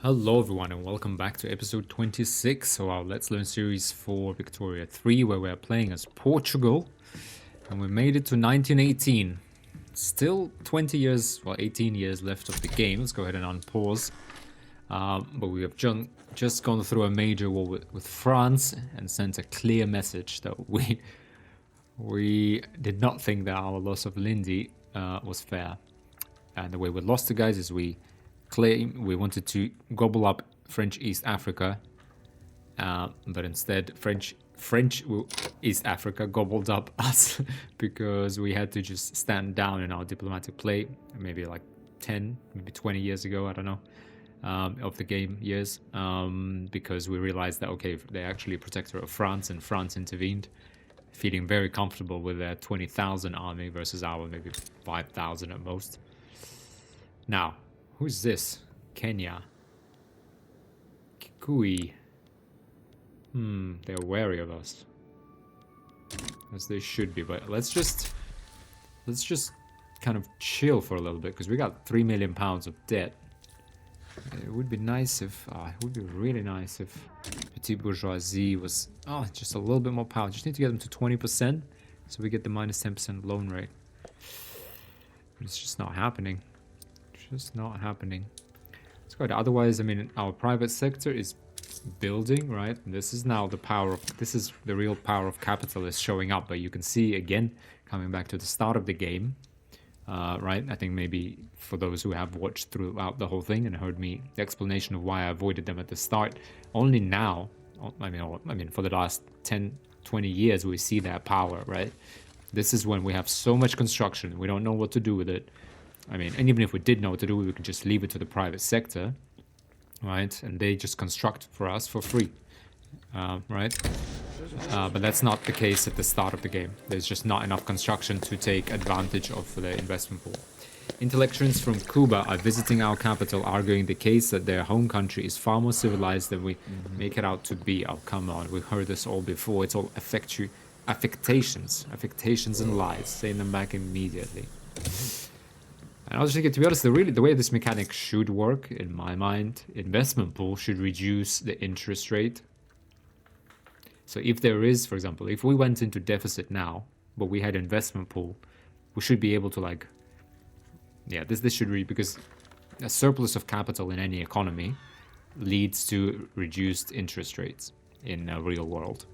Hello everyone and welcome back to episode 26 of our Let's Learn series for Victoria 3, where we're playing as Portugal and we made it to 1918. Still 20 years, well 18 years left of the game. Let's go ahead and unpause. But we have just gone through a major war with France and sent a clear message that we did not think that our loss of Lindy was fair. And the way we lost the guys is we wanted to gobble up French East Africa, but instead French East Africa gobbled up us because we had to just stand down in our diplomatic play, maybe like 10, maybe 20 years ago, I don't know, of the game years, because we realized that, okay, they're actually a protector of France and France intervened, feeling very comfortable with their 20,000 army versus our maybe 5,000 at most. Now, who's this? Kenya. Kikui. They're wary of us. As they should be, but let's just kind of chill for a little bit, because we got £3 million of debt. It would be nice if, it would be really nice if Petit Bourgeoisie was, just a little bit more power. Just need to get them to 20%, so we get the minus 10% loan rate. But it's just not happening. Just not happening. It's good. Otherwise, I mean, our private sector is building, right? And this is now this is the real power of capitalists showing up. But you can see again, coming back to the start of the game, right? I think maybe for those who have watched throughout the whole thing and heard me, the explanation of why I avoided them at the start, only now, I mean, for the last 10, 20 years, we see their power, right? This is when we have so much construction, we don't know what to do with it. I mean, and even if we did know what to do, we could just leave it to the private sector, right? And they just construct for us for free, right? But that's not the case at the start of the game. There's just not enough construction to take advantage of the investment pool. Intellectuals from Cuba are visiting our capital, arguing the case that their home country is far more civilized than we make it out to be. Oh, come on. We've heard this all before. It's all affectations and lies. Saying them back immediately. And I was thinking, to be honest, the way this mechanic should work, in my mind, investment pool should reduce the interest rate. So if there is, for example, if we went into deficit now, but we had investment pool, we should be able to this should read, because a surplus of capital in any economy leads to reduced interest rates in a real world.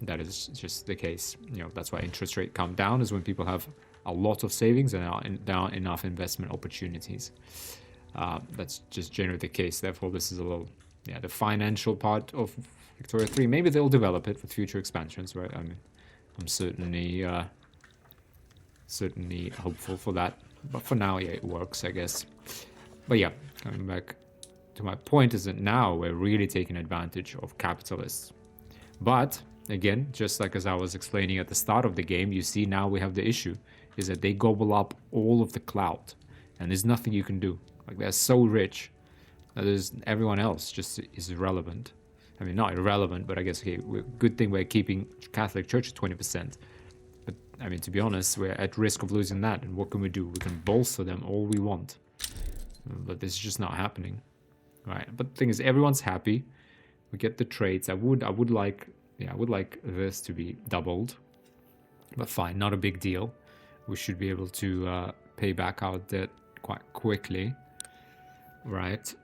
That is just the case. That's why interest rate come down, is when people have a lot of savings and there aren't enough investment opportunities. That's just generally the case. Therefore, this is a little, the financial part of Victoria 3. Maybe they'll develop it with future expansions, right? I mean, I'm certainly hopeful for that. But for now, it works, I guess. But yeah, coming back to my point is that now we're really taking advantage of capitalists. But again, just like as I was explaining at the start of the game, you see now we have the issue is that they gobble up all of the clout, and there's nothing you can do. Like, they're so rich that everyone else just is irrelevant. I mean, not irrelevant, but I guess, okay, good thing we're keeping Catholic Church at 20%. But I mean, to be honest, we're at risk of losing that. And what can we do? We can bolster them all we want, but this is just not happening, right? But the thing is, everyone's happy. We get the trades. I would like this to be doubled, but fine, not a big deal. We should be able to pay back our debt quite quickly, right?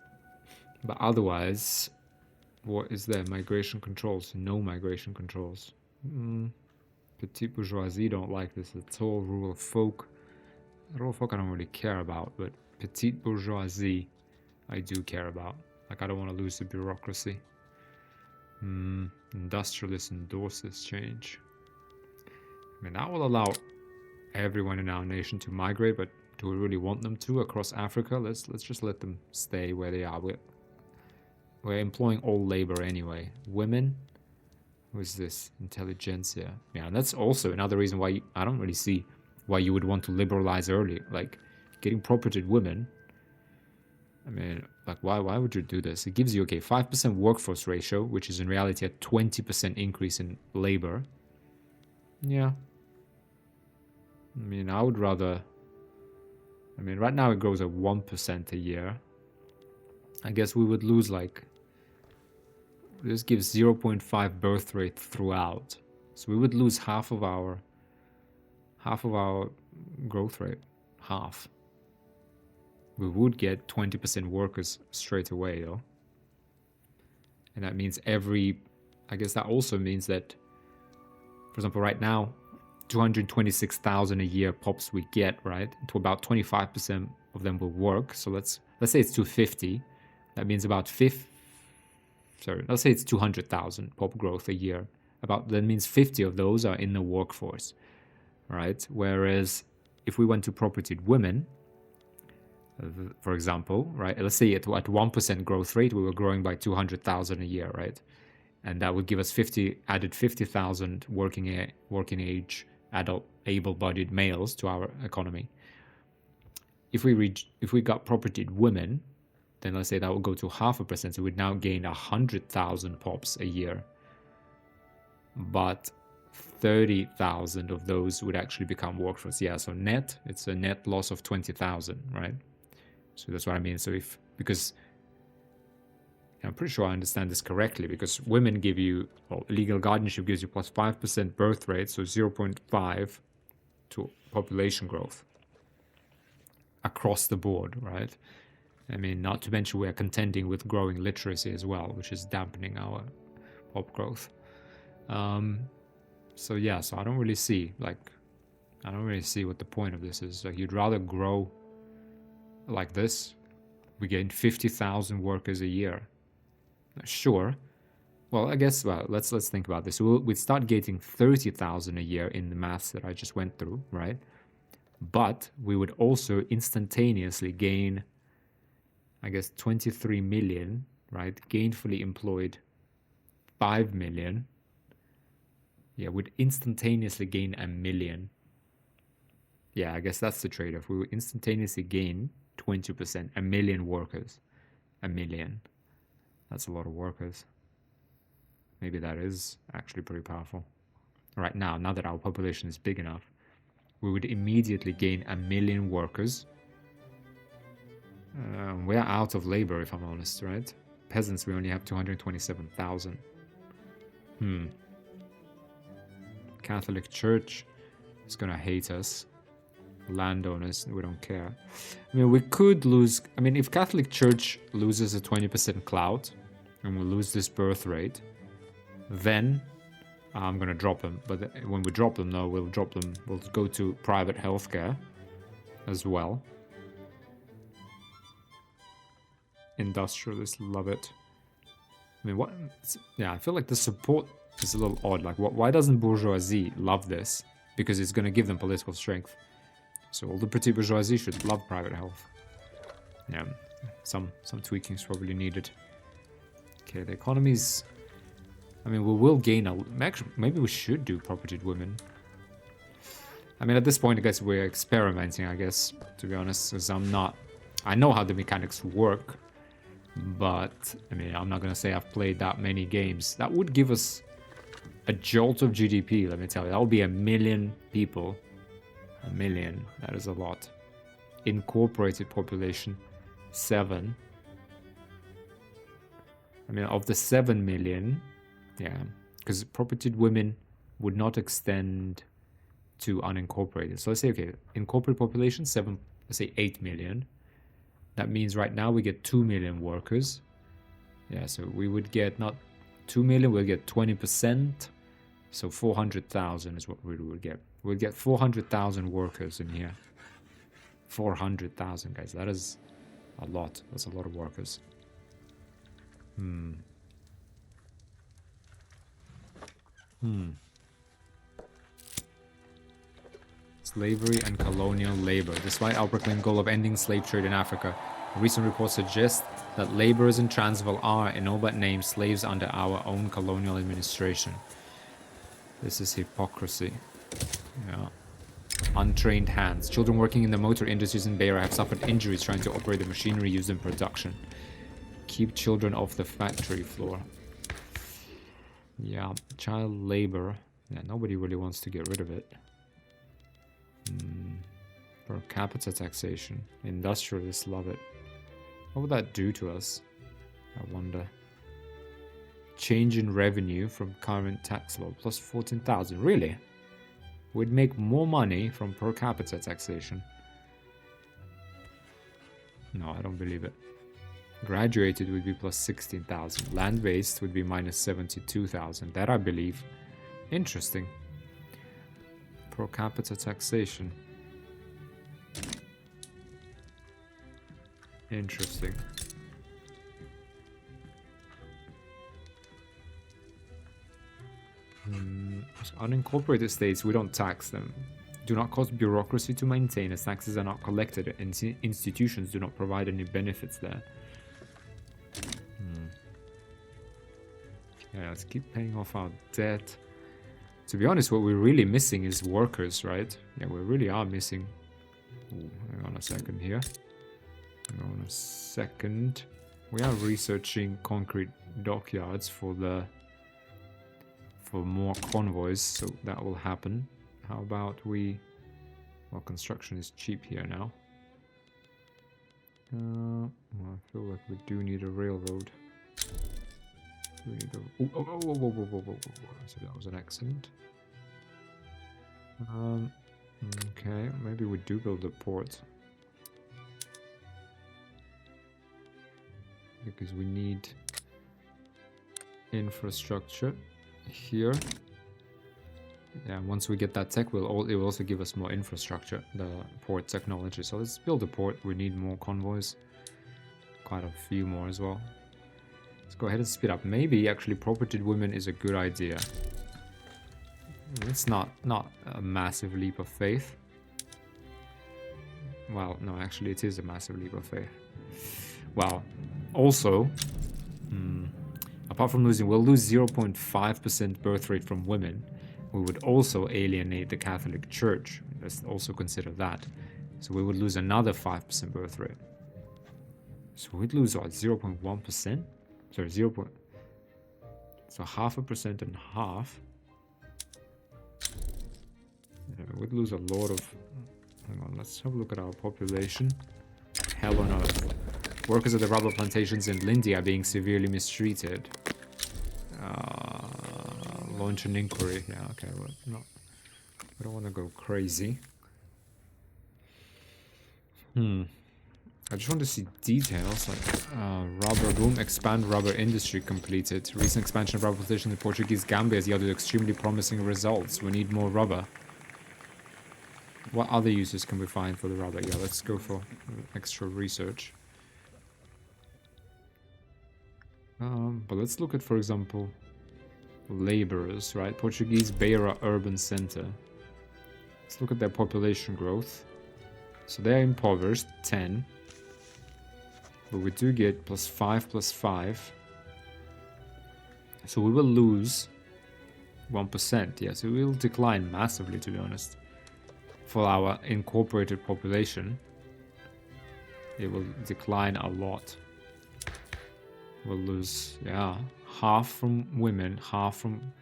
But otherwise, what is there? Migration controls. No migration controls. Petit bourgeoisie don't like this at all. Rural folk I don't really care about, but petite bourgeoisie I do care about. Like, I don't want to lose the bureaucracy. Industrialists endorse this change. I mean, that will allow everyone in our nation to migrate, but do we really want them to across Africa? Let's just let them stay where they are. We're employing all labor anyway. Women? Who is this? Intelligentsia. Yeah, and that's also another reason why I don't really see why you would want to liberalize early. Like, getting propertied women. I mean, like, why would you do this? It gives you, 5% workforce ratio, which is in reality a 20% increase in labor. Yeah. I mean, I would rather... I mean, right now it grows at 1% a year. I guess we would lose like, this gives 0.5 birth rate throughout. So we would lose half of our growth rate. Half. We would get 20% workers straight away though. And that means I guess that also means that, for example, right now, 226,000 a year pops we get, right? To about 25% of them will work. So let's say it's 250. That means about let's say it's 200,000 pop growth a year. That means 50 of those are in the workforce, right? Whereas if we went to propertied women, for example, right? Let's say at 1% growth rate, we were growing by 200,000 a year, right? And that would give us 50,000 working age adult able-bodied males to our economy. If we got propertied women, then let's say that would go to 0.5%, so we'd now gain 100,000 pops a year. But 30,000 of those would actually become workforce. Yeah, so it's a net loss of 20,000, right? So that's what I mean. So because I'm pretty sure I understand this correctly, because women give you, legal guardianship gives you plus 5% birth rate, so 0.5 to population growth across the board, right? I mean, not to mention we are contending with growing literacy as well, which is dampening our pop growth. So yeah, so I don't really see what the point of this is. Like, you'd rather grow like this. We gain 50,000 workers a year. Sure. Well, I guess, let's think about this. We'd start getting 30,000 a year in the maths that I just went through, right? But we would also instantaneously gain, I guess, 23 million, right? Gainfully employed 5 million. Yeah, we'd instantaneously gain 1 million. Yeah, I guess that's the trade-off. We would instantaneously gain 20%, 1 million workers. 1 million. That's a lot of workers. Maybe that is actually pretty powerful. Right now that our population is big enough, we would immediately gain 1 million workers. We're out of labor, if I'm honest, right? Peasants, we only have 227,000. Catholic Church is gonna hate us. Landowners, we don't care. I mean, we could lose. I mean, if Catholic Church loses a 20% clout and we lose this birth rate, then I'm gonna drop them. But when we drop them, no, we'll go to private healthcare as well. Industrialists love it. I mean, I feel like the support is a little odd. Like, why doesn't bourgeoisie love this? Because it's going to give them political strength. So all the petit bourgeoisie should love private health. Yeah, some tweaking is probably needed. Okay, the economy's... I mean, we will gain actually, maybe we should do propertied women. I mean, at this point, I guess we're experimenting, I guess, to be honest, because I know how the mechanics work, but, I mean, I'm not going to say I've played that many games. That would give us a jolt of GDP, let me tell you. That would be 1 million people. 1 million, that is a lot. Incorporated population, 7. I mean, of the 7 million, yeah, because propertied women would not extend to unincorporated. So let's say, okay, incorporated population, 8 million. That means right now we get 2 million workers. Yeah, so we would get not 2 million, we'll get 20%. So 400,000 is what we would get. We'll get 400,000 workers in here. 400,000, guys. That is a lot. That's a lot of workers. Slavery and colonial labor. Despite our proclaimed goal of ending slave trade in Africa, a recent report suggests that laborers in Transvaal are, in all but name, slaves under our own colonial administration. This is hypocrisy. Yeah. Untrained hands. Children working in the motor industries in Beira have suffered injuries trying to operate the machinery used in production. Keep children off the factory floor. Yeah, child labor. Yeah, nobody really wants to get rid of it. Per capita taxation. Industrialists love it. What would that do to us? I wonder. Change in revenue from current tax law plus 14,000. Really? We'd make more money from per capita taxation. No, I don't believe it. Graduated would be plus 16,000. Land-based would be minus 72,000. That I believe. Interesting. Per capita taxation. Interesting. So unincorporated states, we don't tax them. Do not cause bureaucracy to maintain, as taxes are not collected, and institutions do not provide any benefits there. Yeah, let's keep paying off our debt. To be honest, what we're really missing is workers, right? Yeah, we really are missing. Ooh, hang on a second here. Hang on a second. We are researching concrete dockyards for more convoys, so that will happen. How about we... Well, construction is cheap here now. Well, I feel like we do need a railroad. We need a... whoa. So that was an accident. Okay, maybe we do build a port. Because we need infrastructure here. Yeah, once we get that tech, it will also give us more infrastructure, the port technology. So let's build a port. We need more convoys. Quite a few more as well. Let's go ahead and speed up. Maybe actually propertied women is a good idea. It's not a massive leap of faith. Well, no, actually it is a massive leap of faith. Well, also, apart from losing, we'll lose 0.5% birth rate from women. We would also alienate the Catholic Church. Let's also consider that. So we would lose another 5% birth rate. So we'd lose what, 0.1%? Sorry, 0. So 0.5% and half. Yeah, we'd lose a lot of... Hang on, let's have a look at our population. Hell on earth. Workers at the rubber plantations in Lindy are being severely mistreated. Launch an inquiry. Yeah, okay, well, no. I don't want to go crazy. I just want to see details like rubber boom, expand rubber industry completed. Recent expansion of rubber plantations in Portuguese Gambia has yielded extremely promising results. We need more rubber. What other uses can we find for the rubber? Yeah, let's go for extra research. But let's look at, for example, laborers, right? Portuguese Beira Urban Center. Let's look at their population growth. So they're impoverished, 10. But we do get +5 +5. So we will lose 1%. Yeah, so we will decline massively, to be honest. For our incorporated population, it will decline a lot. We'll lose, yeah, half from women, half from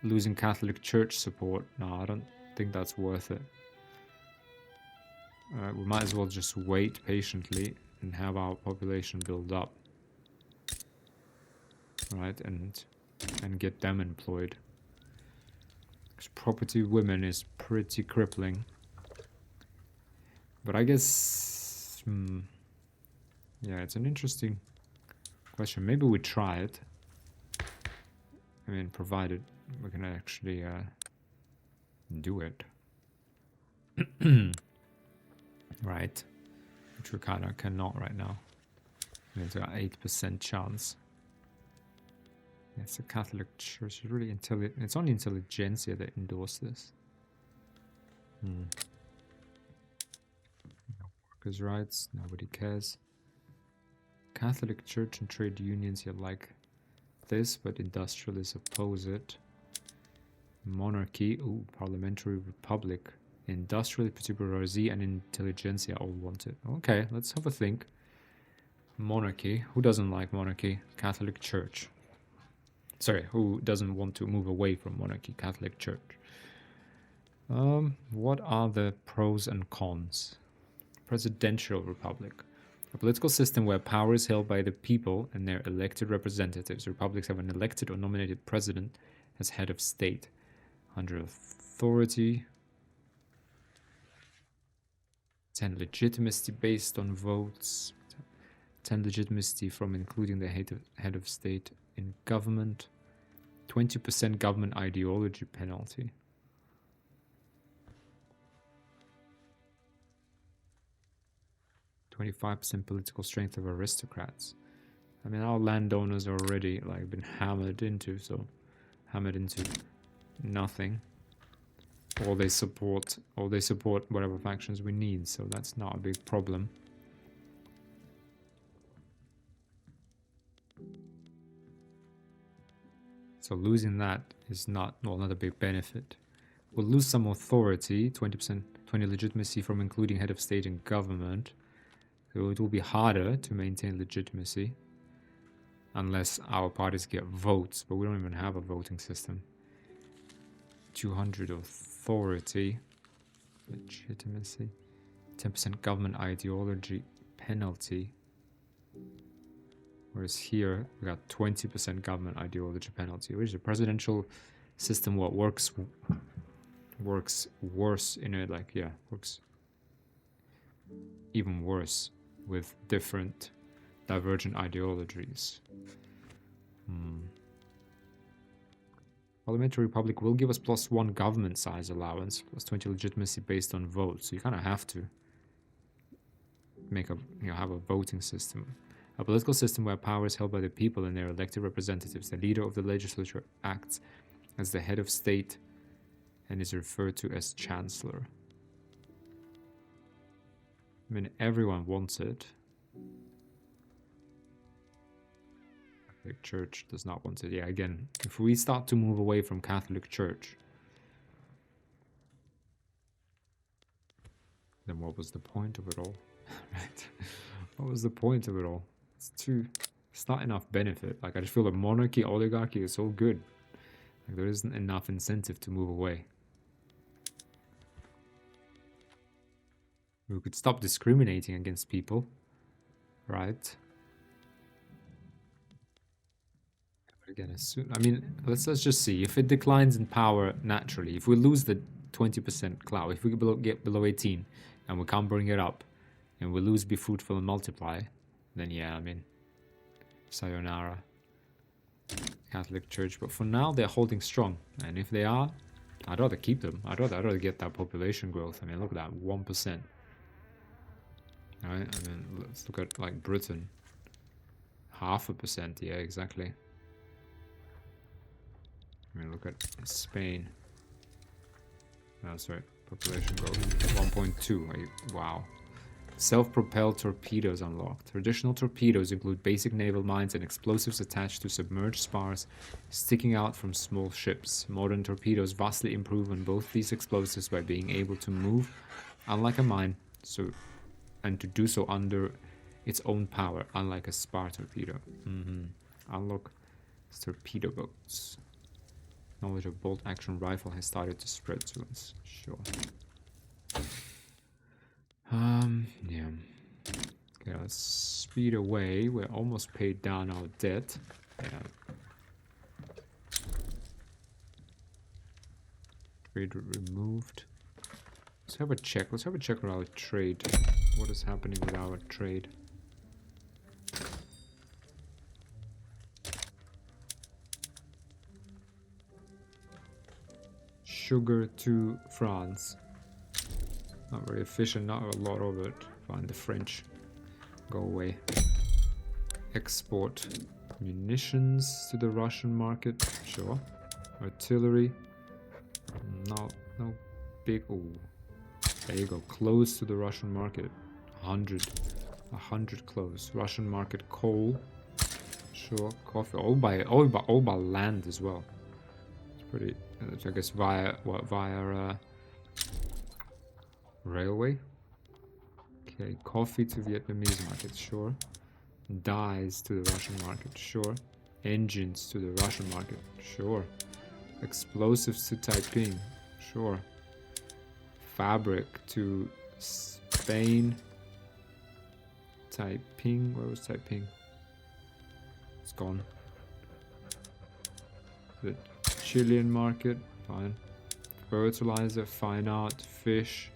losing Catholic Church support. No, I don't think that's worth it. We might as well just wait patiently and have our population build up. Right, and get them employed. Because property women is pretty crippling. But I guess, yeah, it's an interesting question. Maybe we try it. I mean, provided we can actually do it. Right. Which we kind of cannot right now. It's got 8% chance. It's a Catholic Church. It's really it's only intelligentsia that endorse this. No workers' rights. Nobody cares. Catholic Church and trade unions here like this, but industrialists oppose it. Monarchy, ooh, parliamentary republic. Industrial bourgeoisie and intelligentsia all want it. Okay, let's have a think. Monarchy. Who doesn't like monarchy? Catholic Church. Sorry, who doesn't want to move away from monarchy? Catholic Church. What are the pros and cons? Presidential republic. A political system where power is held by the people and their elected representatives. Republics have an elected or nominated president as head of state. Under authority. 10 legitimacy based on votes. 10 legitimacy from including the head of state in government. 20% government ideology penalty. .25% political strength of aristocrats. I mean, our landowners are already like been hammered into nothing. Or they support whatever factions we need, so that's not a big problem. So losing that is not a big benefit. We'll lose some authority, 20% legitimacy from including head of state and government. So it will be harder to maintain legitimacy unless our parties get votes, but we don't even have a voting system. 200 authority, legitimacy, 10% government ideology penalty. Whereas here we got 20% government ideology penalty, which is a presidential system. What works worse in it, like works even worse with different divergent ideologies. Parliamentary republic will give us +1 government size allowance, +20 legitimacy based on votes. So you kind of have to make have a voting system. A political system where power is held by the people and their elected representatives. The leader of the legislature acts as the head of state and is referred to as chancellor. I mean, everyone wants it. Catholic Church does not want it. Yeah, again, if we start to move away from Catholic Church, then what was the point of it all? Right? What was the point of it all? It's not enough benefit. Like, I just feel the monarchy, oligarchy is so good. Like, there isn't enough incentive to move away. We could stop discriminating against people, right? But again, let's just see. If it declines in power naturally, if we lose the 20% clout, if we get below 18 and we can't bring it up, and we lose be fruitful and multiply, then yeah, I mean, sayonara, Catholic Church. But for now, they're holding strong, and if they are, I'd rather keep them. I'd rather get that population growth. I mean, look at that, 1%. Right? I mean, let's look at like Britain, 0.5%. Yeah, exactly. I mean, look at Spain. Oh, sorry, population growth 1.2. Wow. Self-propelled torpedoes unlocked. Traditional torpedoes include basic naval mines and explosives attached to submerged spars sticking out from small ships. Modern torpedoes vastly improve on both these explosives by being able to move, unlike a mine, and to do so under its own power, unlike a spar torpedo. Unlock torpedo boats. Knowledge of bolt-action rifle has started to spread to us. Sure. Yeah. Okay, let's speed away. We're almost paid down our debt. Yeah. Trade removed. Let's have a check. Let's have a check on our trade. What is happening with our trade? Sugar to France. Not very efficient, not a lot of it. Fine, the French. Go away. Export munitions to the Russian market. Sure. Artillery. No big. Ooh. There you go. Close to the Russian market. 100 close. Russian market coal. Sure. Coffee. All by land as well. It's pretty. I guess via railway. Okay, coffee to Vietnamese market, sure. Dyes to the Russian market, sure. Engines to the Russian market, sure. Explosives to Taiping, sure. Fabric to Spain. Taiping. Where was Taiping? It's gone. The Chilean market, fine. Fertilizer, fine art, fish.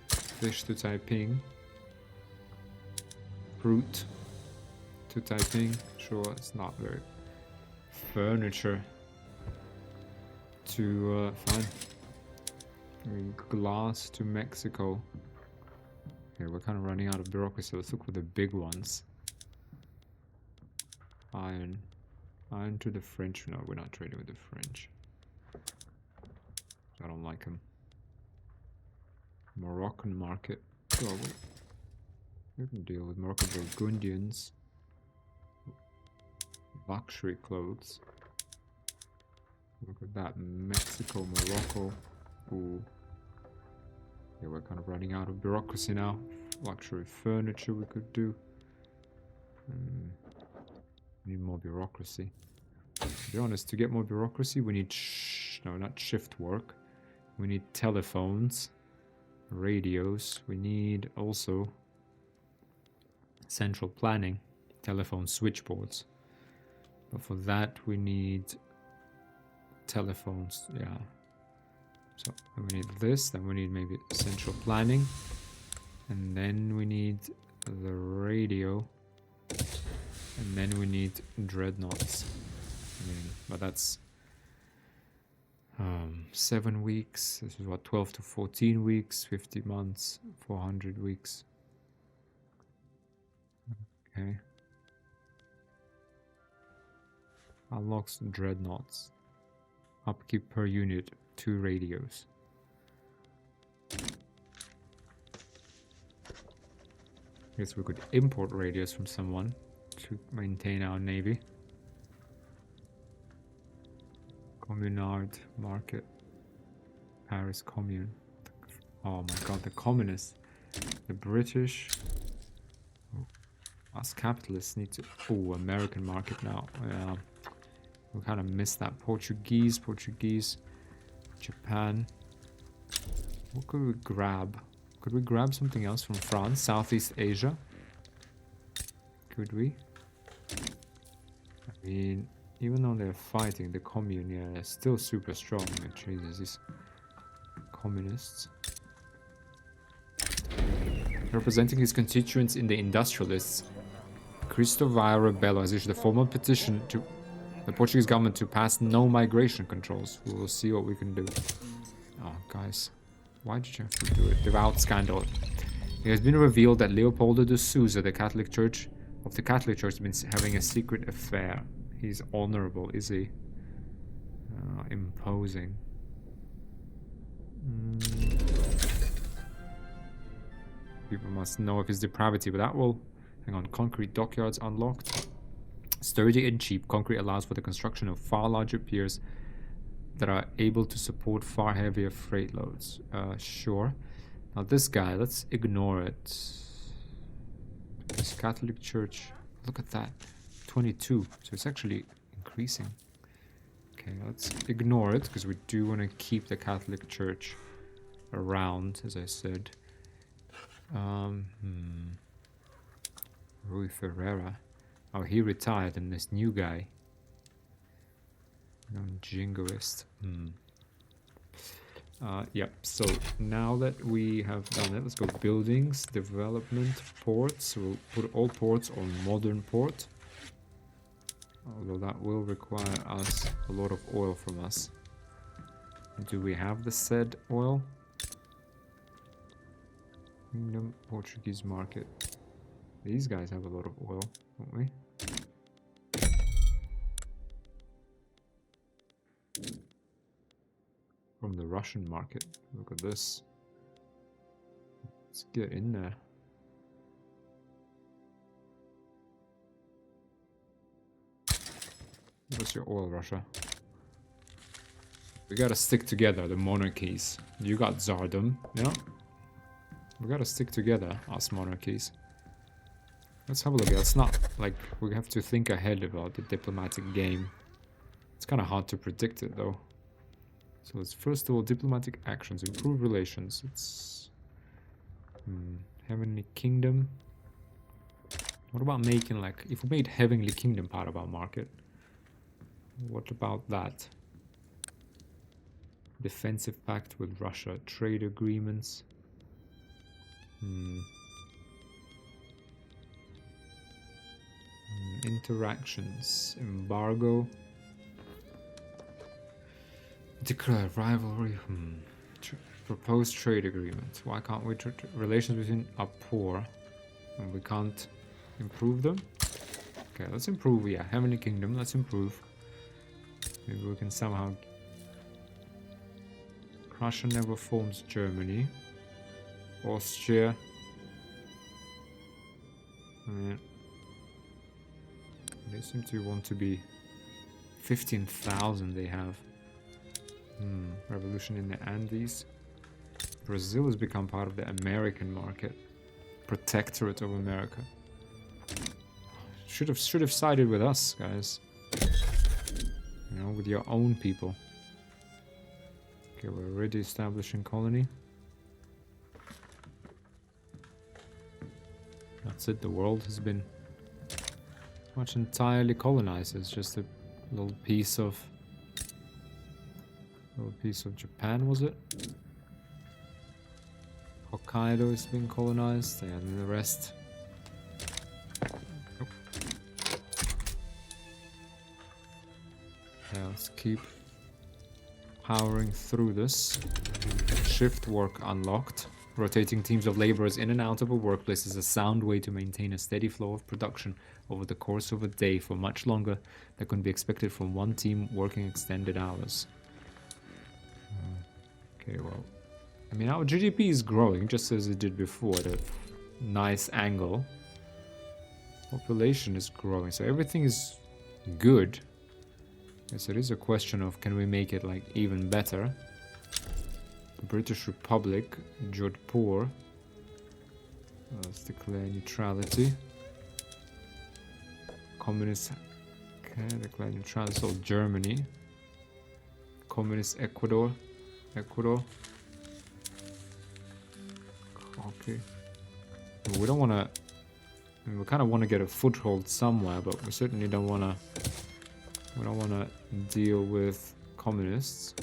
Fish to Taiping. Fruit to Taiping. Sure, it's not very. Furniture to fine. Glass to Mexico. Okay, we're kind of running out of bureaucracy. Let's look for the big ones. Iron. Iron to the French. No, we're not trading with the French. I don't like them. Moroccan market. Oh, we can deal with Moroccan Burgundians. Luxury clothes. Look at that. Mexico, Morocco. Ooh. Yeah, we're kind of running out of bureaucracy now. Luxury furniture we could do. Need more bureaucracy. To be honest, to get more bureaucracy, we need no, not shift work. We need telephones, radios. We need also central planning, telephone switchboards. But for that, we need telephones. Yeah. So we need this. Then we need maybe central planning, and then we need the radio. And then we need dreadnoughts. I mean, but that's 7 weeks. This is what, 12 to 14 weeks, 50 months, 400 weeks. Okay. Unlocks dreadnoughts. Upkeep per unit, 2 radios. Guess we could import radios from someone to maintain our navy. Communard market. Paris Commune. Oh my god, the communists. The British. Oh, us capitalists need to... Oh, American market now. Yeah. We kind of missed that. Portuguese. Japan. What could we grab? Could we grab something else from France? Southeast Asia? Could we? I mean, even though they're fighting, the commune, yeah, they're still super strong. Jesus, these communists. Representing his constituents in the industrialists, Cristóvão Rebelo has issued a formal petition to the Portuguese government to pass no migration controls. We will see what we can do. Oh, guys. Why did you have to do it? Devout scandal. It has been revealed that Leopoldo de Souza, the Catholic Church, has been having a secret affair. He's honorable, is he? Imposing. People must know of his depravity, but that will... Hang on, concrete dockyards unlocked. Sturdy and cheap, concrete allows for the construction of far larger piers that are able to support far heavier freight loads. Sure. Now this guy, let's ignore it. This Catholic Church, look at that. 22, so it's actually increasing. Okay, let's ignore it, because we do want to keep the Catholic Church around, as I said. Rui Ferreira. Oh, he retired, and this new guy. Non-jingoist. Yep, so now that we have done that, let's go buildings, development, ports. We'll put all ports on modern port. Although that will require us a lot of oil from us. Do we have the said oil? Kingdom Portuguese market. These guys have a lot of oil, don't we? From the Russian market. Look at this. Let's get in there. What's your oil, Russia? We gotta stick together, the monarchies. You got Tsardom, yeah? We gotta stick together, us monarchies. Let's have a look. It's not like we have to think ahead about the diplomatic game. It's kind of hard to predict it, though. So let's first of all, diplomatic actions, improve relations. It's Heavenly Kingdom. What about making, like, if we made Heavenly Kingdom part of our market? What about that? Defensive pact with Russia, trade agreements. Interactions, embargo. Declare rivalry. Proposed trade agreement. Why can't we? Relations between are poor, and we can't improve them. Okay, let's improve. Yeah, Heavenly Kingdom. Let's improve. Maybe we can somehow. Russia never forms Germany. Austria. I mean, they seem to want to be 15,000 they have. Revolution in the Andes. Brazil has become part of the American market. Protectorate of America. Should have sided with us, guys. You know, with your own people. Okay, we're already establishing colony. That's it, the world has been much entirely colonized. It's just a little piece of Japan, was it? Hokkaido is being colonized, and the rest. Oh. Yeah, let's keep powering through this. Shift work unlocked. Rotating teams of laborers in and out of a workplace is a sound way to maintain a steady flow of production over the course of a day for much longer than can be expected from one team working extended hours. Okay, well, I mean, our GDP is growing just as it did before at a nice angle. Population is growing, so everything is good. Yes, it is a question of can we make it like even better. British Republic, Jodhpur. Let's declare neutrality. Communist. Okay, declare neutrality. So Germany. Communist Ecuador. Okay. We don't want to. I mean, we kind of want to get a foothold somewhere, but we certainly don't want to. We don't want to deal with communists.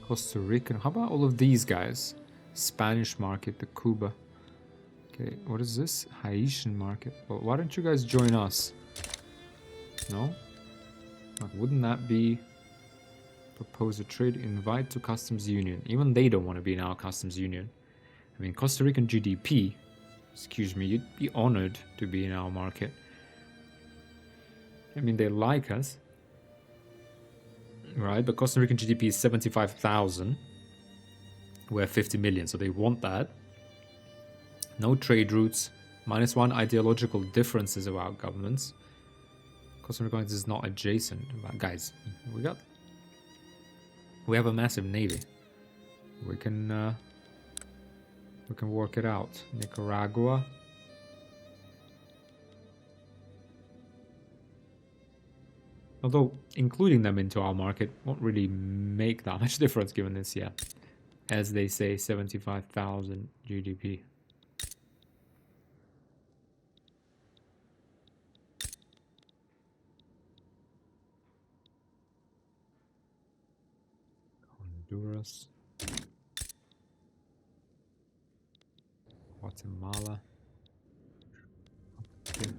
Costa Rican. How about all of these guys? Spanish market, the Cuba. Okay, what is this? Haitian market. Well, why don't you guys join us? No? Like, wouldn't that be... Propose a trade invite to customs union. Even they don't want to be in our customs union. I mean, Costa Rican GDP, excuse me, you'd be honored to be in our market. I mean, they like us. Right, but Costa Rican GDP is 75,000. We're 50 million, so they want that. No trade routes. -1 ideological differences of our governments. Costa Rica is not adjacent. But guys, we have a massive navy. We can work it out. Nicaragua. Although including them into our market won't really make that much difference given this, yeah. As they say, 75,000 GDP. Honduras. Guatemala. Okay.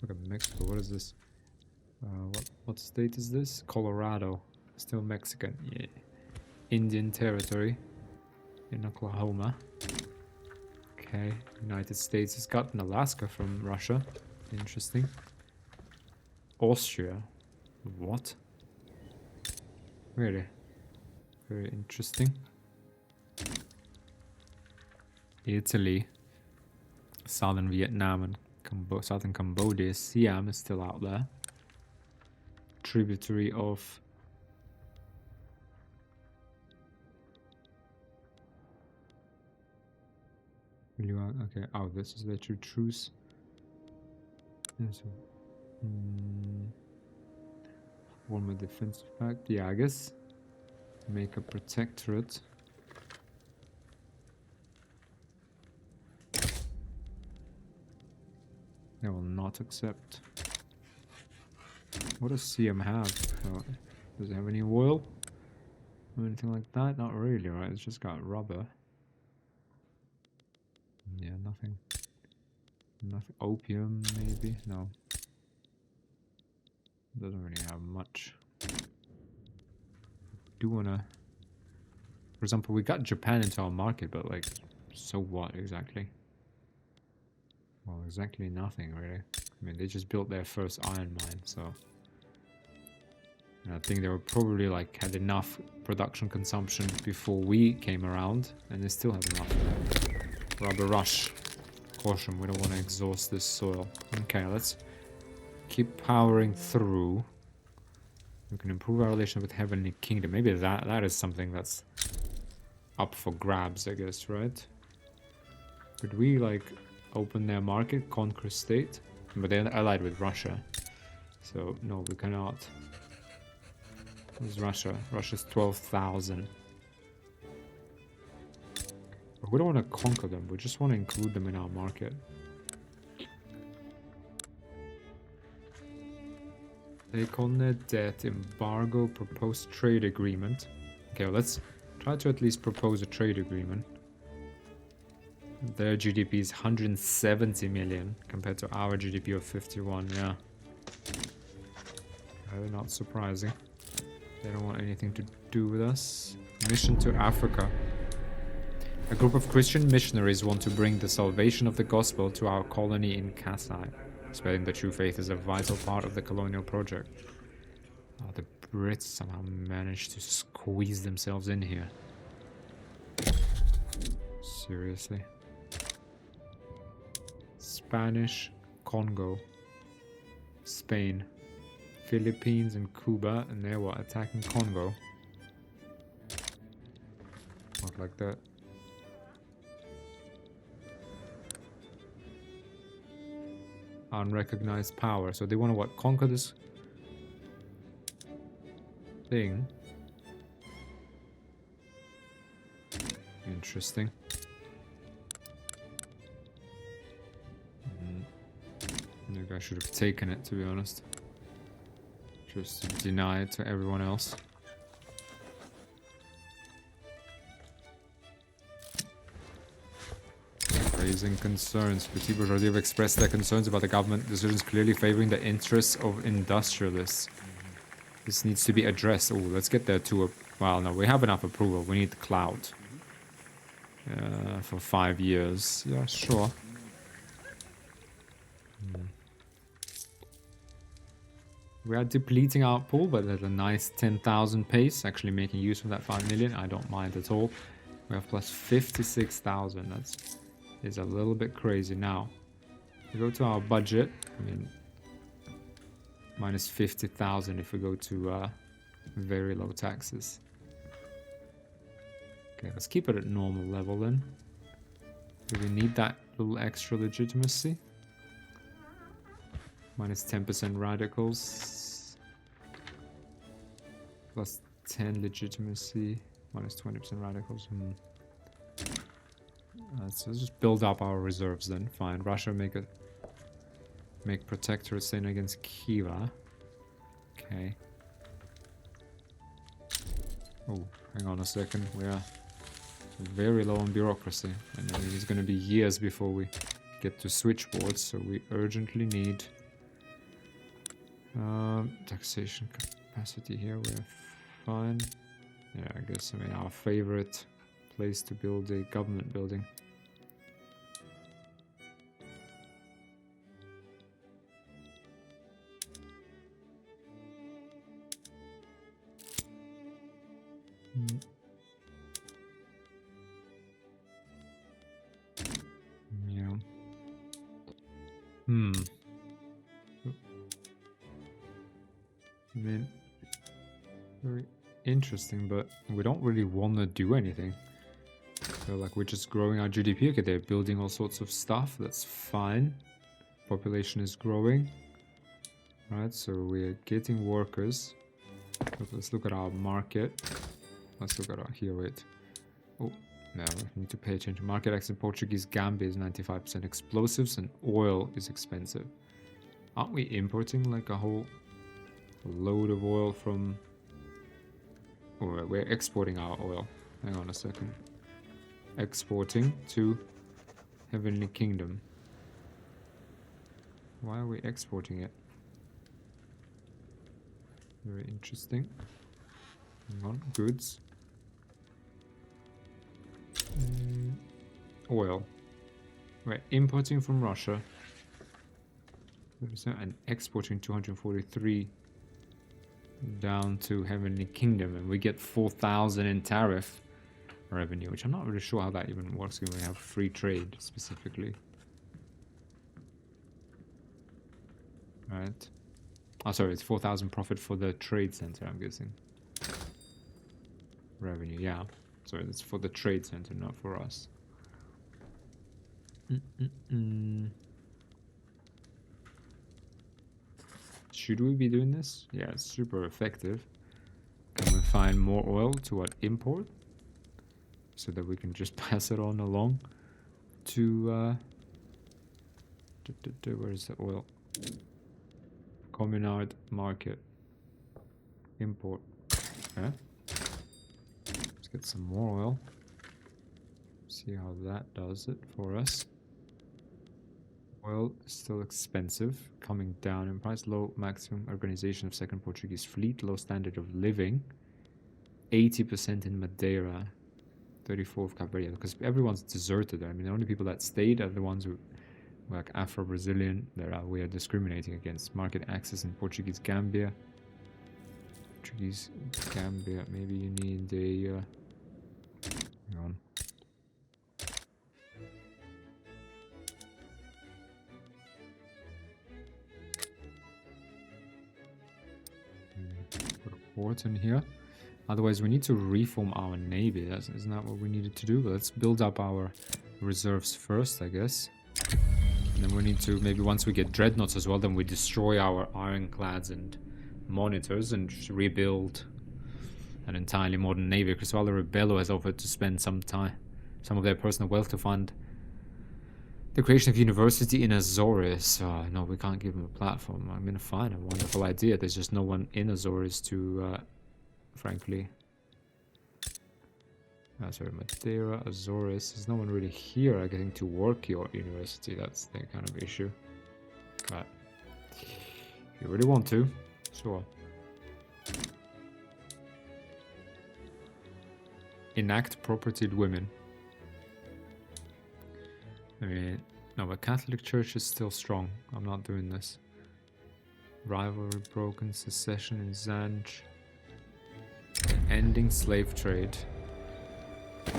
Look at Mexico. What is this? What state is this? Colorado. Still Mexican. Yeah. Indian territory. In Oklahoma. Okay. United States has gotten Alaska from Russia. Interesting. Austria. What? Really? Very interesting. Italy. Southern Vietnam and Southern Cambodia. Siam is still out there. Tributary of okay, oh, this is the true truce. Form a defensive pact. Yeah, I guess. Make a protectorate. They will not accept. What does CM have? Does it have any oil? Or anything like that? Not really, right? It's just got rubber. Yeah, nothing. Nothing. Opium, maybe? No. Doesn't really have much. Do wanna... For example, we got Japan into our market, but like, so what exactly? Well, exactly nothing, really. I mean, they just built their first iron mine, so... And I think they were probably like had enough production consumption before we came around, and they still have enough. Rubber rush. Caution, we don't want to exhaust this soil. Okay, let's keep powering through. We can improve our relation with Heavenly Kingdom. Maybe that is something that's up for grabs, I guess, right? Could we like open their market, conquer state? But they're allied with Russia. So no, we cannot. Where's Russia? Russia's 12,000. But we don't want to conquer them, we just want to include them in our market. Take on their debt, embargo, propose trade agreement. Okay, well, let's try to at least propose a trade agreement. Their GDP is 170 million compared to our GDP of 51, yeah. Not surprising. They don't want anything to do with us. Mission to Africa. A group of Christian missionaries want to bring the salvation of the gospel to our colony in Kasai. Spreading the true faith is a vital part of the colonial project. Oh, the Brits somehow managed to squeeze themselves in here. Seriously. Spanish, Congo, Spain, Philippines and Cuba, and they're what, attacking Congo? Not like that. Unrecognized power. So they want to what? Conquer this thing. Interesting. Maybe I should have taken it, to be honest. Just to deny it to everyone else. Raising concerns. Petit bourgeoisie have expressed their concerns about the government decisions clearly favoring the interests of industrialists. This needs to be addressed. Oh, let's get there to a... Well, no, we have enough approval. We need the cloud. For 5 years. Yeah, sure. We are depleting our pool, but at a nice 10,000 pace. Actually making use of that 5 million. I don't mind at all. We have plus 56,000. That's... is a little bit crazy now. We go to our budget. I mean, minus 50,000 if we go to very low taxes. Okay, let's keep it at normal level then. Do we need that little extra legitimacy? Minus 10% radicals. Plus 10 legitimacy. Minus 20% radicals. So let's just build up our reserves then. Fine. Russia make protectorate stand against Kiva. Okay. Oh, hang on a second. We are very low on bureaucracy. And I mean, it's going to be years before we get to switchboards, so we urgently need taxation capacity here. We're fine. Yeah, I guess, I mean, our favorite place to build a government building. Yeah. I mean, very interesting, but we don't really want to do anything. So, like, we're just growing our GDP. Okay, they're building all sorts of stuff. That's fine. Population is growing. Right, so we're getting workers. Let's look at our market. Let's look at our here. Wait. Oh, no, we need to pay attention. Market access in Portuguese Gambia is 95%. Explosives and oil is expensive. Aren't we importing like a whole load of oil from... Or we're exporting our oil. Hang on a second. Exporting to Heavenly Kingdom. Why are we exporting it? Very interesting. Hang on, goods. Oil. We're importing from Russia. And exporting 243 down to Heavenly Kingdom. And we get 4,000 in tariff revenue, which I'm not really sure how that even works when we have free trade specifically. Right. Oh, sorry, it's 4,000 profit for the trade center, I'm guessing. Revenue, yeah. Sorry, it's for the trade center, not for us. Should we be doing this? Yeah, it's super effective. Can we find more oil to what import? So that we can just pass it on along to where is the oil? Communard market. Import. Okay. Let's get some more oil. See how that does it for us. Oil is still expensive, coming down in price. Low maximum organization of second Portuguese fleet. Low standard of living. 80% in Madeira. 34 of Cape Verde, because everyone's deserted. I mean, the only people that stayed are the ones who, like Afro-Brazilian, we are discriminating against. Market access in Portuguese Gambia. Portuguese Gambia, maybe you need a... hang on. Put a port in here. Otherwise, we need to reform our navy. Isn't that what we needed to do? But let's build up our reserves first, I guess. And then we need to, maybe once we get dreadnoughts as well, then we destroy our ironclads and monitors and just rebuild an entirely modern navy. Cristóbal Rebelo has offered to spend some of their personal wealth to fund the creation of university in Azores. Oh, no, we can't give them a platform. I mean, fine, a wonderful idea. There's just no one in Azores to... frankly. Sorry, Madeira, Azores. There's no one really here getting to work your university. That's the kind of issue. But if you really want to, sure. Enact propertied women. I mean, no, but Catholic Church is still strong. I'm not doing this. Rivalry broken, secession in Zanj. Ending slave trade.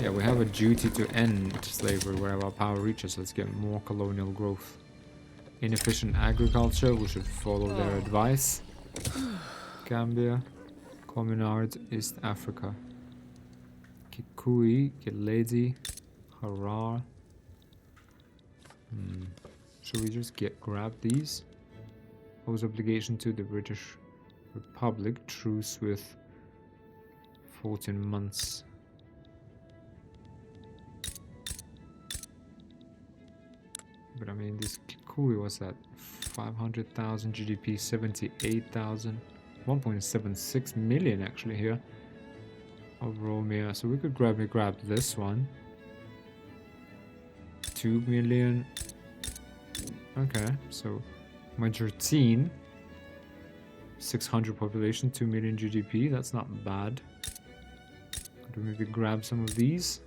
Yeah, we have a duty to end slavery wherever our power reaches. Let's get more colonial growth. Inefficient agriculture, we should follow their advice. Gambia, Communard, East Africa. Kikui, Geledi, Harar. Should we just grab these? Owes obligation to the British Republic. Truce with 14 months. But I mean, this Kikui was at 500,000 GDP, 78,000, 1.76 million actually here of Romeo. So we could grab this one. 2 million. Okay, so Majertine, 600 population, 2 million GDP. That's not bad. Could we maybe grab some of these?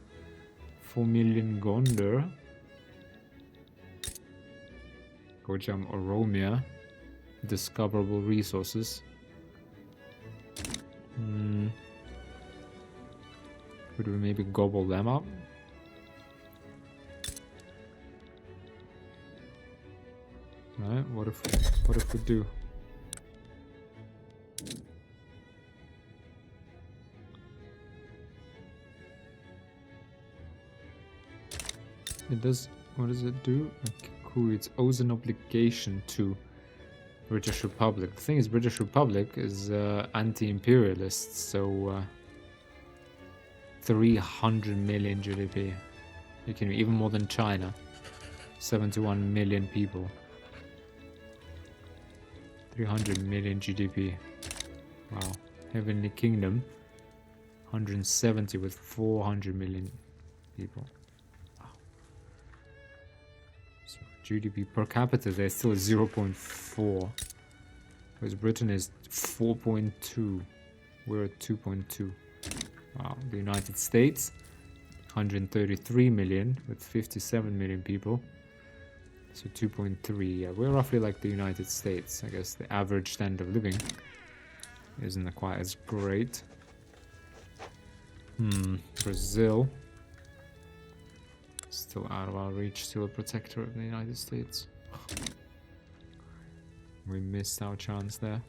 4 million Gondar. Gojam Oromia. Discoverable resources. Could we maybe gobble them up? Right, what if we do? It does, what does it do? Okay, cool, it owes an obligation to British Republic. The thing is, British Republic is anti-imperialist, so 300 million GDP. You can even more than China. 71 million people. 300 million GDP. Wow. Heavenly Kingdom. 170 with 400 million people. Wow. So GDP per capita there still is 0.4. Whereas Britain is 4.2. We're at 2.2. Wow. The United States, 133 million with 57 million people. So 2.3. Yeah, we're roughly like the United States. I guess the average standard of living isn't quite as great. Brazil. Still out of our reach, still a protector of the United States. We missed our chance there.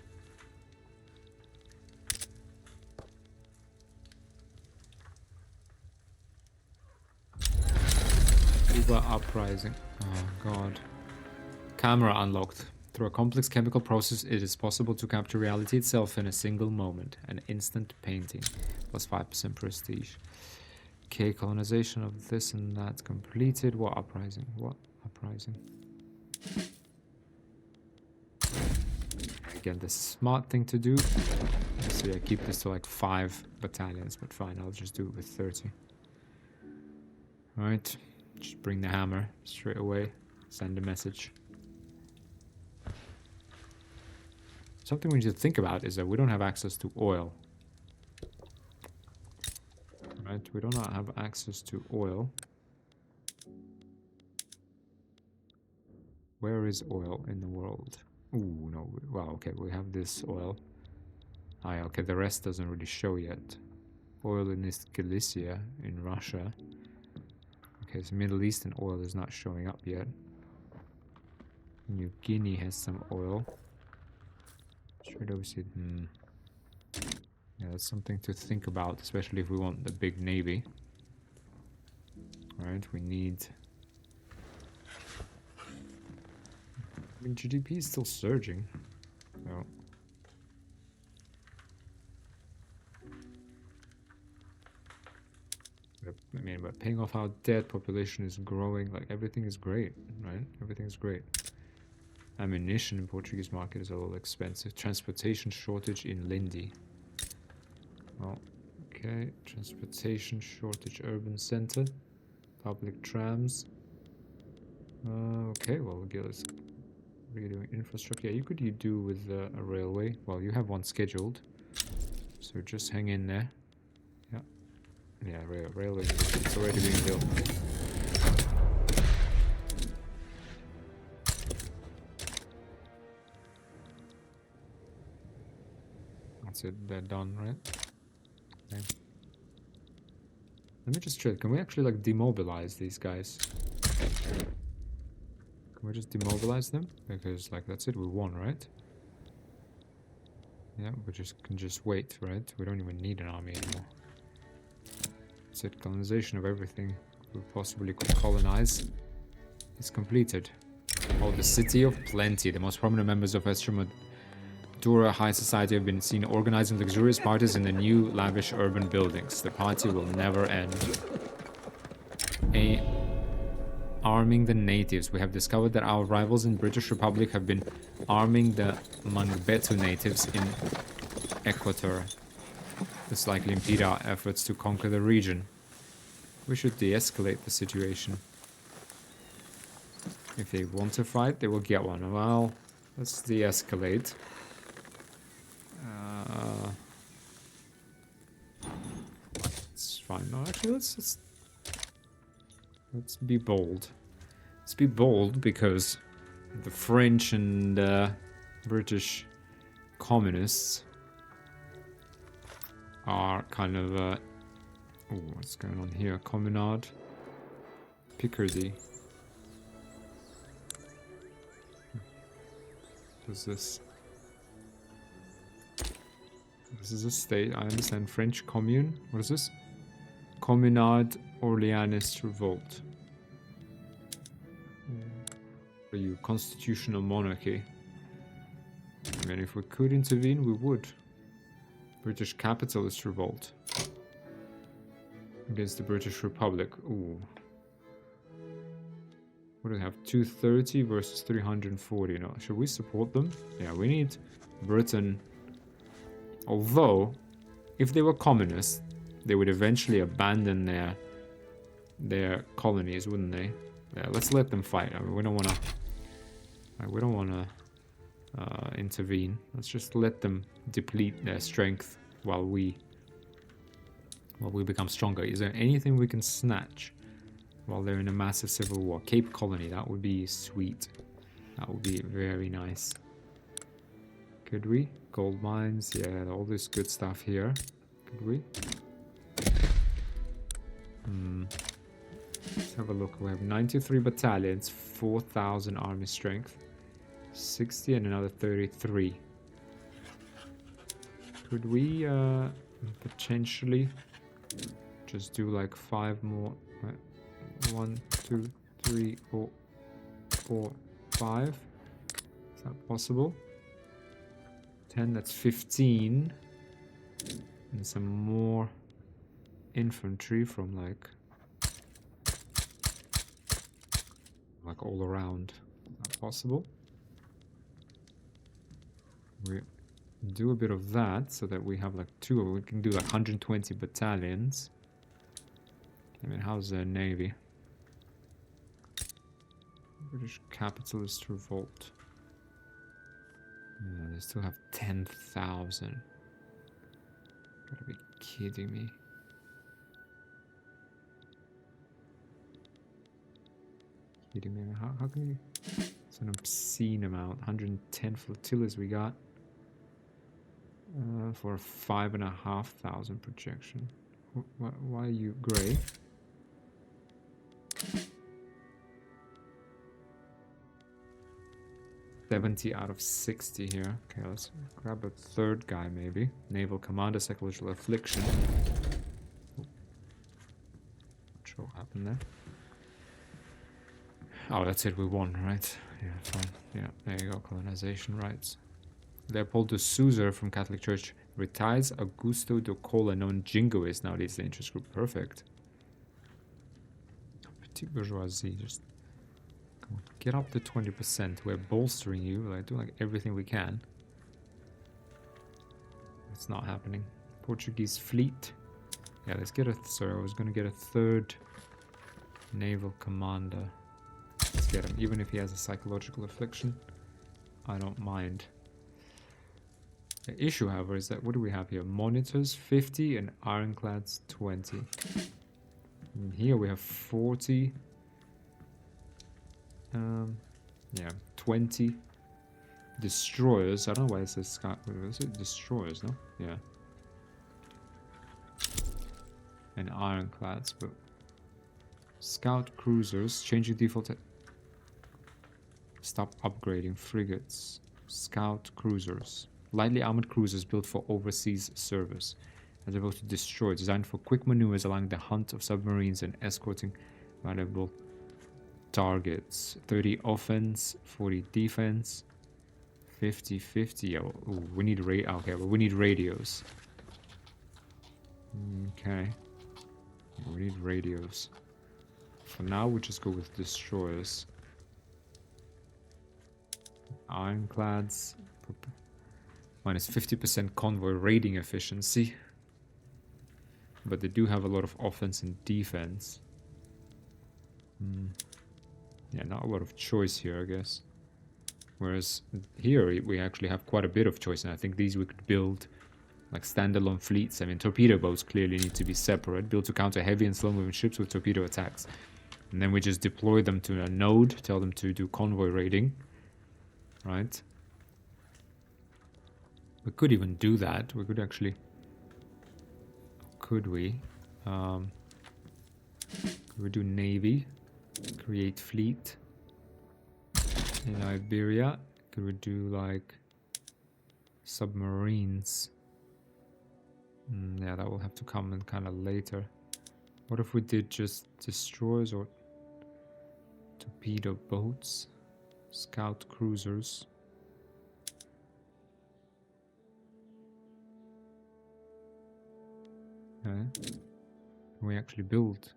Cuba uprising. Oh god. Camera unlocked. Through a complex chemical process, it is possible to capture reality itself in a single moment. An instant painting. Plus 5% prestige. Okay, colonization of this and that completed. What uprising? What uprising? Again, the smart thing to do. So yeah, keep this to like 5 battalions, but fine, I'll just do it with 30. Alright, just bring the hammer straight away. Send a message. Something we need to think about is that we don't have access to oil. Right, we do not have access to oil. Where is oil in the world? Ooh, no, well, okay, we have this oil. Ah, yeah, okay, the rest doesn't really show yet. Oil in East Galicia, in Russia. Okay, so Middle Eastern oil is not showing up yet. New Guinea has some oil. Straight overseas. Yeah, that's something to think about, especially if we want the big navy. Alright, we need... I mean, GDP is still surging. So... I mean, but paying off our debt, population is growing, like everything is great, right? Everything is great. Ammunition in Portuguese market is a little expensive. Transportation shortage in Lindy. Well, okay. Transportation shortage, urban center. Public trams. Okay, well, let's redoing infrastructure. Yeah, you could do with a railway. Well, you have one scheduled. So just hang in there. Yeah. Yeah, railway. It's already being built. That's it, they're done, right? Okay. Let me just check. Can we actually like demobilize these guys? Can we just demobilize them? Because like that's it, we won, right? Yeah, we can just wait, right? We don't even need an army anymore. That's it, colonization of everything we possibly could colonize is completed. Oh, the City of Plenty. The most prominent members of Extremadura high society have been seen organizing luxurious parties in the new lavish urban buildings. The party will never end. Arming the natives. We have discovered that our rivals in British Republic have been arming the Mangbetu natives in Equator. This likely impede our efforts to conquer the region. We should de-escalate the situation. If they want to fight, they will get one. Well, let's de-escalate. It's fine. No, actually, let's be bold. Let's be bold because the French and British communists are kind of oh, what's going on here? Communard, Picardy. What is this? This is a state. I understand. French commune. What is this? Communard Orleanist revolt. Are you constitutional monarchy? mean, if we could intervene, we would. British capitalist revolt against the British Republic. Ooh. What do we have? 230 versus 340. No, should we support them? Yeah, we need Britain. Although, if they were communists, they would eventually abandon their colonies, wouldn't they? Yeah, let's let them fight. I mean, we don't want to intervene. Let's just let them deplete their strength while we become stronger. Is there anything we can snatch while they're in a massive civil war? Cape Colony, that would be sweet. That would be very nice. Could we? Gold mines, yeah, all this good stuff here. Could we? Let's have a look. We have 93 battalions, 4,000 army strength, 60 and another 33. Could we potentially just do like 5 more? 1, 2, 3, 4, 5. Is that possible? 10, that's 15. And some more infantry from like all around. Is that possible? We do a bit of that so that we have like 2. We can do like 120 battalions. I mean, how's their navy? British capitalist revolt. Yeah, they still have 10,000. Gotta be kidding me. Kidding me? How can you? It's an obscene amount. 110 flotillas we got for a 5,500 projection. Why are you grey? $70 out of 60 here. Okay, let's grab a third guy maybe. Naval commander, psychological affliction. Not sure what happened there. Oh, that's it. We won, right? Yeah, fine. Yeah, there you go. Colonization rights. Leopold de Souza from Catholic Church retires. Augusto de Cola, known Jingo, is now leads the interest group. Perfect. Petit bourgeoisie, just come on, get up to 20%. We're bolstering you. We're doing like everything we can. It's not happening. Portuguese fleet. Yeah, let's get a. Sorry, I was gonna get a third naval commander. Let's get him, even if he has a psychological affliction. I don't mind. The issue, however, is that what do we have here? Monitors 50 and ironclads 20. And here we have 40. Yeah, 20 destroyers. I don't know why it says scout. Is it destroyers? No, yeah. And ironclads, but scout cruisers. Changing default. Stop upgrading frigates. Scout cruisers. Lightly armored cruisers built for overseas service. As opposed to destroy. Designed for quick maneuvers allowing the hunt of submarines and escorting valuable targets. 30 offense, 40 defense. 50-50. Oh, we need okay, well, we need radios. Okay. We need radios. For now, we'll just go with destroyers. Ironclads. Minus 50% convoy raiding efficiency. But they do have a lot of offense and defense. Yeah, not a lot of choice here, I guess. Whereas here we actually have quite a bit of choice, and I think these we could build like standalone fleets. I mean, torpedo boats clearly need to be separate, built to counter heavy and slow-moving ships with torpedo attacks. And then we just deploy them to a node, tell them to do convoy raiding, right? We could even do that. We could actually... Could we? Could we do navy? Create fleet? In Iberia? Could we do like... submarines? Yeah, that will have to come in kind of later. What if we did just destroyers or torpedo boats? Scout cruisers? Okay. We actually build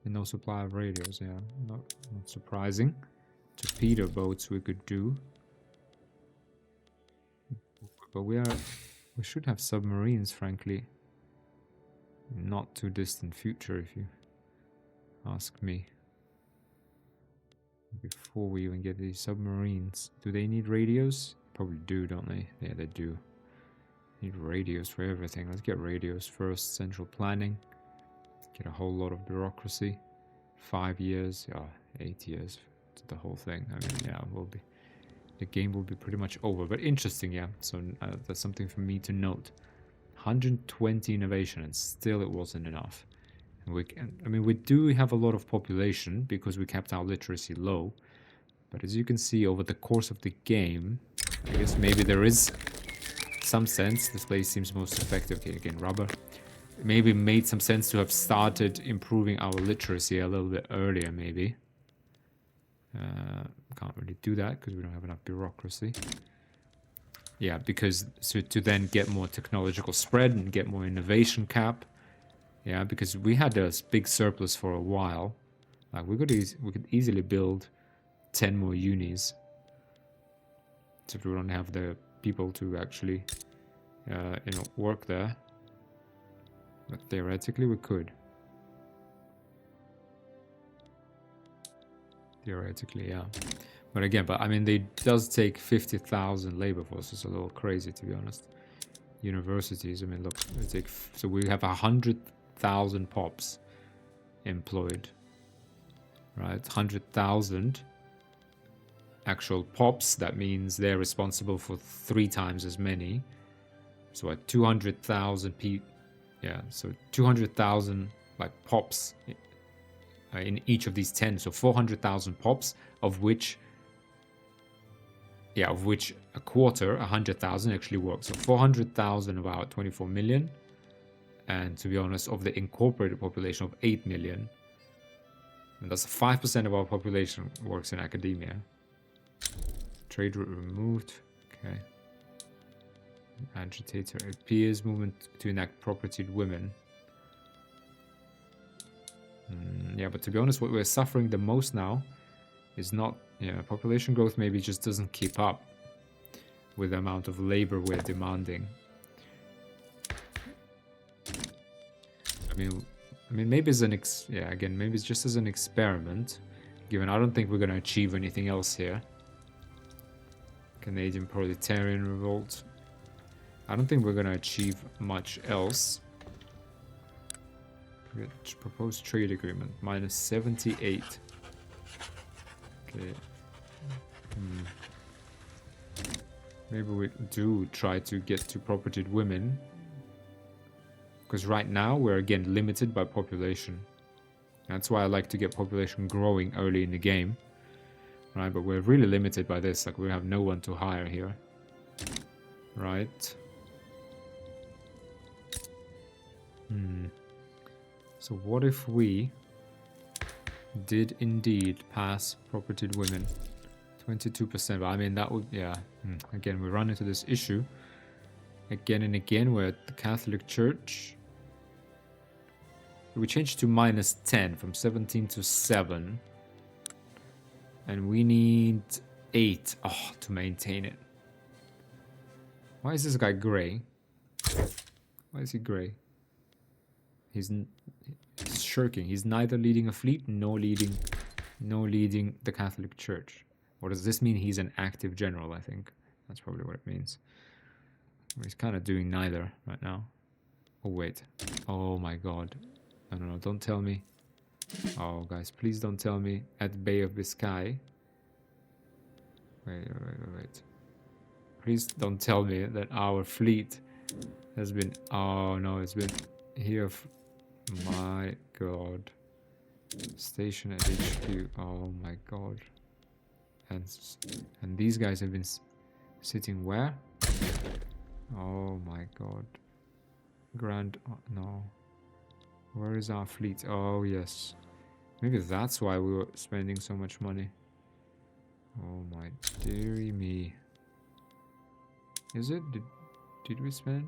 no supply of radios, yeah. Not surprising. Torpedo boats we could do. But we should have submarines, frankly. Not too distant future, if you ask me. Before we even get these submarines. Do they need radios? Probably do, don't they? Yeah, they do. Need radios for everything. Let's get radios first. Central planning. Get a whole lot of bureaucracy. 5 years. 8 years to the whole thing. I mean, yeah, the game will be pretty much over. But interesting, yeah. So that's something for me to note. 120 innovation, and still it wasn't enough. And we do have a lot of population because we kept our literacy low. But as you can see over the course of the game, I guess maybe there is some sense. This place seems most effective. Okay, again, rubber. Maybe it made some sense to have started improving our literacy a little bit earlier, maybe. Can't really do that because we don't have enough bureaucracy. Yeah, because to then get more technological spread and get more innovation cap. Yeah, because we had a big surplus for a while. Like we could easily build 10 more unis. So we don't have the people to actually, work there. But theoretically, we could. Theoretically, yeah. But again, I mean, they does take 50,000 labor force. It's a little crazy, to be honest. Universities, I mean, look, so we have 100,000 pops employed, right? 100,000 actual pops. That means they're responsible for 3 times as many. So at 200,000 people, yeah. So 200,000 like pops in each of these 10. So 400,000 pops, of which a quarter, 100,000 actually works. So 400,000 about 24 million. And to be honest, of the incorporated population of 8 million. And that's 5% of our population works in academia. Trade route removed. Okay. Agitator appears. Movement to enact propertied women. Yeah, but to be honest, what we're suffering the most now is not... Yeah, population growth maybe just doesn't keep up with the amount of labor we're demanding. I mean maybe as maybe it's just as an experiment, given I don't think we're going to achieve anything else here. Canadian proletarian revolt. I don't think we're going to achieve much else. Proposed trade agreement, minus 78. Okay. Maybe we do try to get to propertied women. Because right now we're again limited by population. That's why I like to get population growing early in the game. Right, but we're really limited by this. Like we have no one to hire here. Right. So what if we did indeed pass propertied women? 22%. I mean, that would, yeah. Again, we run into this issue again and again where the Catholic Church... We changed to minus 10 from 17 to 7. And we need 8 to maintain it. Why is this guy grey? Why is he grey? He's shirking. He's neither leading a fleet nor leading the Catholic Church. Or does this mean he's an active general? I think that's probably what it means. He's kind of doing neither right now. Oh wait. Oh my god. No, don't tell me. Oh guys, please don't tell me at Bay of Biscay. Wait. Please don't tell me that our fleet has been... Oh no, it's been here. My god. Station at HQ. Oh my god. And these guys have been sitting where? Oh my god. No. Where is our fleet? Oh yes. Maybe that's why we were spending so much money. Oh my dearie me. Is it? Did we spend?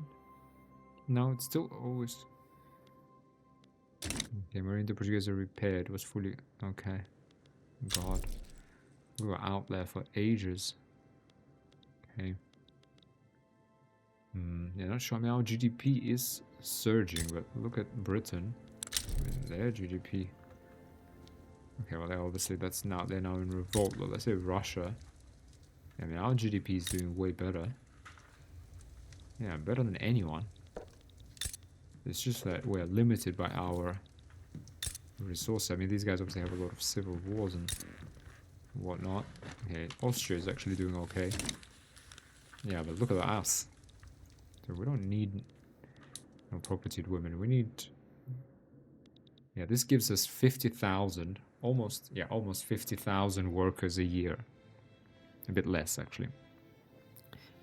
No, it's still always... Okay, Marine de Portuguese are repaired. Was fully... Okay. God. We were out there for ages. Okay. Yeah, not sure. I mean, our GDP is surging, but look at Britain. I mean, their GDP. Okay, well, obviously that's now they're now in revolt. But let's say Russia. I mean, our GDP is doing way better. Yeah, better than anyone. It's just that we're limited by our resources. I mean, these guys obviously have a lot of civil wars and whatnot. Okay, Austria is actually doing okay. Yeah, but look at us. So we don't need no propertied women. We need... Yeah, this gives us 50,000. Almost 50,000 workers a year. A bit less, actually.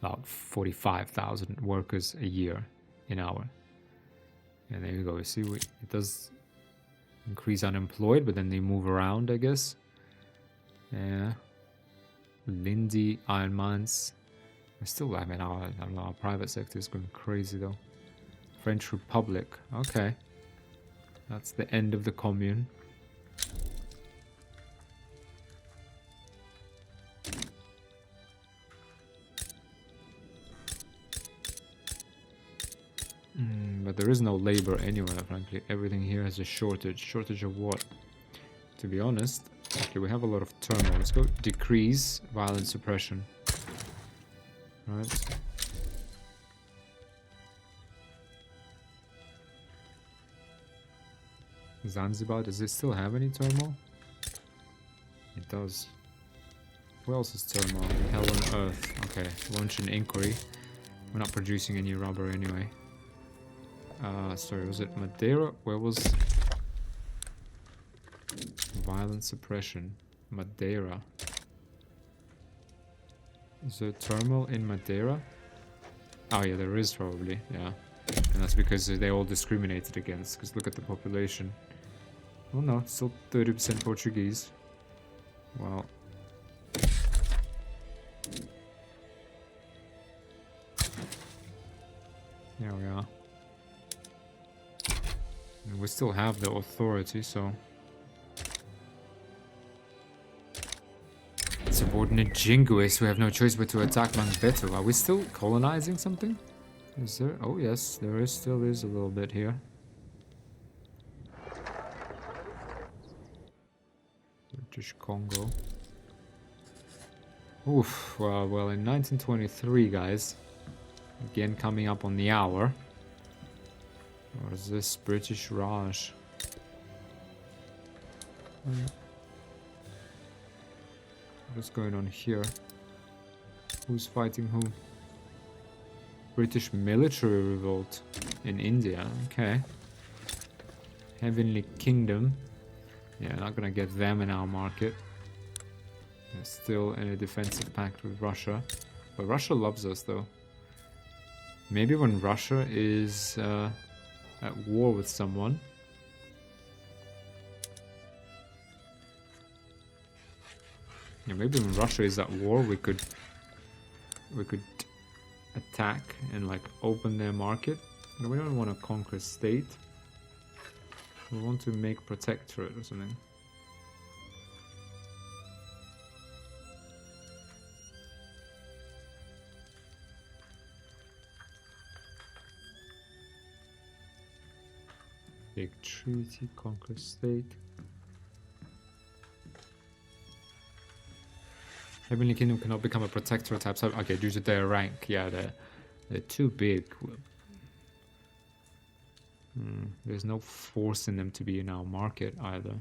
About 45,000 workers a year in our. And there you go. You see, it does increase unemployed, but then they move around, I guess. Yeah. Lindy, iron mines. I mean, our private sector is going crazy, though. French Republic. Okay. That's the end of the commune. But there is no labor anywhere, frankly. Everything here has a shortage. Shortage of what? To be honest. Okay, we have a lot of turmoil. Let's go decrease violent suppression. Right. Zanzibar, does it still have any turmoil? It does. Where else is turmoil? Hell on earth. Okay, launch an inquiry. We're not producing any rubber anyway. Sorry, was it Madeira? Where was... Violent suppression. Madeira. Is there turmoil in Madeira? Oh yeah, there is probably, yeah. And that's because they all discriminated against, because look at the population. Oh no, it's still 30% Portuguese. Well... There we are. And we still have the authority, so... Subordinate jingoists, we have no choice but to attack Mangbetu. Are we still colonizing something? Is there? Oh yes, there is, still is a little bit here. British Congo. Oof, well in 1923, guys. Again coming up on the hour. What is this? British Raj. What's going on here? Who's fighting who? British military revolt in India. Okay. Heavenly Kingdom. Yeah, not gonna get them in our market. They're still in a defensive pact with Russia. But Russia loves us though. Maybe when Russia is at war with someone. Yeah, maybe when Russia is at war, we could attack and like open their market. No, we don't want to conquer state. We want to make protectorate or something. Big treaty, conquer state. Heavenly Kingdom cannot become a protectorate type. So, okay, due to their rank, yeah, they're too big. There's no force in them to be in our market either.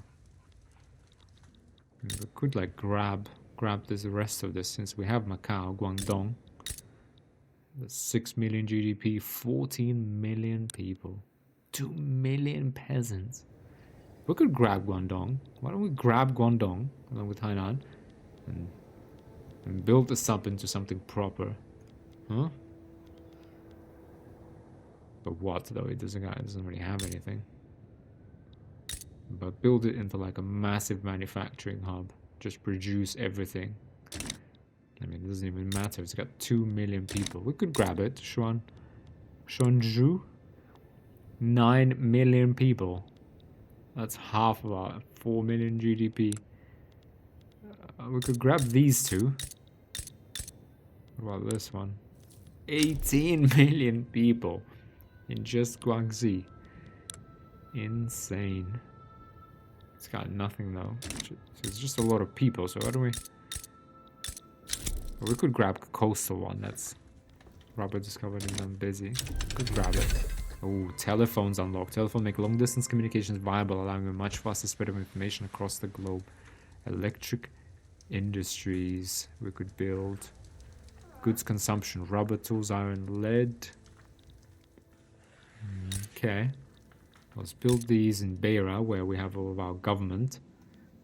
We could like grab the rest of this since we have Macau, Guangdong. That's 6 million GDP, 14 million people, 2 million peasants. We could grab Guangdong. Why don't we grab Guangdong along with Hainan and build this up into something proper? Huh? But what though? It doesn't really have anything. But build it into like a massive manufacturing hub. Just produce everything. I mean, it doesn't even matter. It's got 2 million people. We could grab it. Shuanzhou. 9 million people. That's half of our 4 million GDP. We could grab these two. What about this one? 18 million people in just Guangxi. Insane. It's got nothing though. So it's just a lot of people. So how do we... Well, we could grab a coastal one. That's rubber discovered and I'm busy. Could grab it. Oh, telephones unlocked. Telephone make long distance communications viable, allowing a much faster spread of information across the globe. Electric industries. We could build. Goods consumption. Rubber, tools, iron, lead. Okay. Let's build these in Beira, where we have all of our government.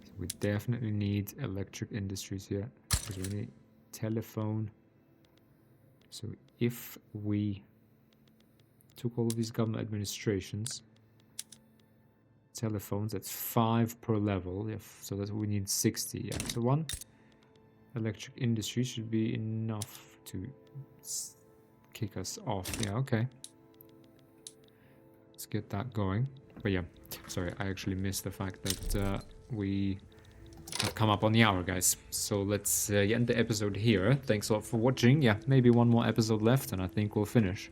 So we definitely need electric industries here. Because we need telephone. So if we took all of these government administrations, telephones, that's 5 per level. So that's we need 60. Yeah. So one electric industry should be enough to kick us off. Yeah, okay. Let's get that going. But yeah, sorry, I actually missed the fact that we have come up on the hour, guys. So let's end the episode here. Thanks a lot for watching. Yeah, maybe one more episode left and I think we'll finish.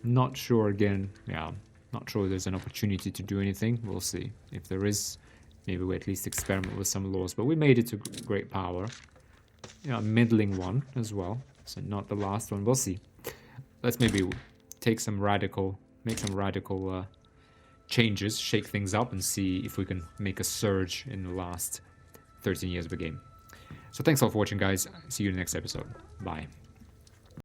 Not sure again. Yeah, not sure there's an opportunity to do anything. We'll see. If there is, maybe we at least experiment with some laws. But we made it to great power. Yeah, a middling one as well. So not the last one. We'll see. Let's maybe take some radical... Make some radical changes, shake things up, and see if we can make a surge in the last 13 years of the game. So thanks all for watching, guys. See you in the next episode. Bye.